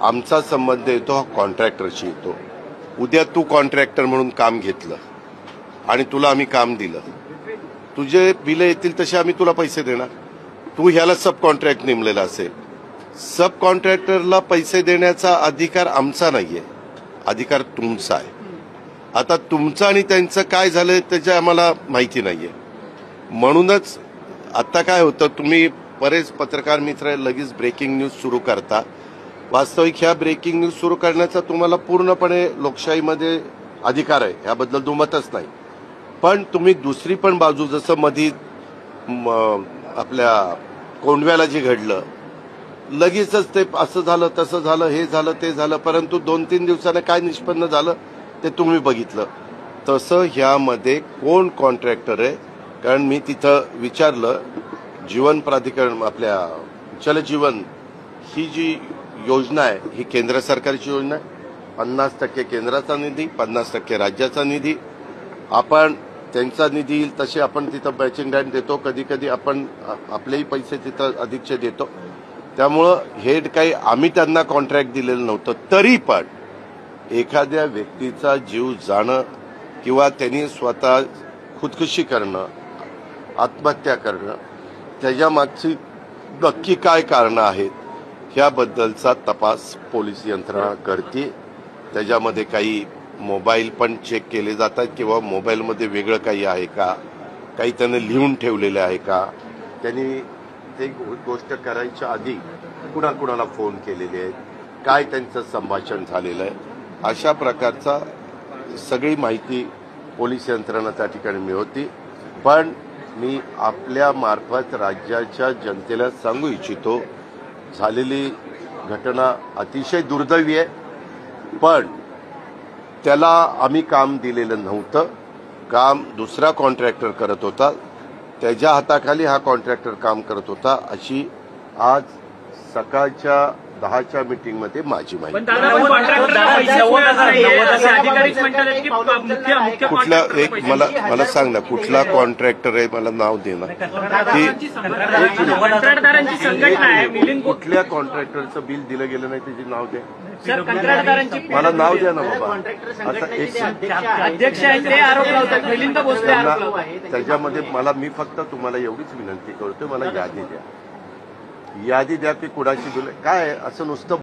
आमचा संबंध येतो हा कॉन्ट्रॅक्टरशी येतो. उद्या तू कॉन्ट्रॅक्टर म्हणून काम घेतलं आणि तुला आम्ही काम दिलं, तुझे बिलं येतील तसे आम्ही तुला पैसे देणार. तू ह्याला सब कॉन्ट्रॅक्ट नेमलेला असेल, सब कॉन्ट्रॅक्टरला पैसे देण्याचा अधिकार आमचा नाहीये, अधिकार तुमचा आहे. आता तुमचं आणि त्यांचं काय झालंय त्याची आम्हाला माहिती नाहीये. म्हणूनच आता काय होतं, तुम्ही बरेच पत्रकार मित्र लगेच ब्रेकिंग न्यूज सुरू करता. वास्तविक ह्या ब्रेकिंग न्यूज सुरू करण्याचा तुम्हाला पूर्णपणे लोकशाहीमध्ये अधिकार आहे, याबद्दल दुमतच नाही. पण तुम्ही दुसरी पण बाजू, जसं मधी आपल्या कोंडव्याला जे घडलं, लगेचच ते असं झालं तसं झालं, हे झालं ते झालं, परंतु 2-3 दिवसाने काय निष्पन्न झालं ते तुम्ही बघितलं. तसं ह्यामध्ये कोण कॉन्ट्रॅक्टर आहे, कारण मी तिथं विचारलं, जीवन प्राधिकरण आपल्या जलजीवन ही जी योजना आहे ही केंद्र सरकारची योजना आहे. 50% केंद्राचा निधी, 50% राज्याचा निधी. आपण त्यांचा निधी येईल तसे आपण तिथं मॅचिंग ग्रँट देतो, कधी कधी आपण आपलेही पैसे तिथं अधिकचे देतो. त्यामुळं हे काही आम्ही त्यांना कॉन्ट्रॅक्ट दिलेलं नव्हतं. तरी पण एखाद्या व्यक्तीचा जीव जाणं किंवा त्यांनी स्वतः खुदकुशी करणं, आत्महत्या करणं, त्याच्यामागची नक्की काय कारणं आहेत ह्याबद्दलचा तपास पोलीस यंत्रणा करते. त्याच्यामध्ये काही मोबाईल पण चेक केले जातात किंवा मोबाईलमध्ये वेगळं काही आहे का, काही त्याने लिहून ठेवलेलं आहे का, त्यांनी ते गोष्ट करायच्या आधी कुणाकुणाला फोन केलेले आहेत, काय त्यांचं संभाषण झालेलं आहे, अशा प्रकारचा सगळी माहिती पोलीस यंत्रणा त्या ठिकाणी मिळवते. पण मी आपल्या मार्फत राज्याच्या जनतेला सांगू इच्छितो, झालेली घटना अतिशय दुर्दैवी आहे, पण त्याला आम्ही काम दिलेलं नव्हतं. काम दुसरा कॉन्ट्रॅक्टर करत होता, त्याच्या हाताखाली हा कॉन्ट्रॅक्टर काम करत होता, अशी आज सकाळच्या 10च्या मीटिंगमध्ये माझी माहिती. कुठला एक मला सांग ना, कुठला कॉन्ट्रॅक्टर आहे, मला नाव दे ना. कुठल्या कॉन्ट्रॅक्टरचं बिल दिलं गेलं नाही त्याचे नाव द्या, मला नाव द्या ना बाबा. आता एक त्याच्यामध्ये मी फक्त तुम्हाला एवढीच विनंती करतोय, मला यादी द्या, यादी द्या की कुणाची बिल काय असं नुसतं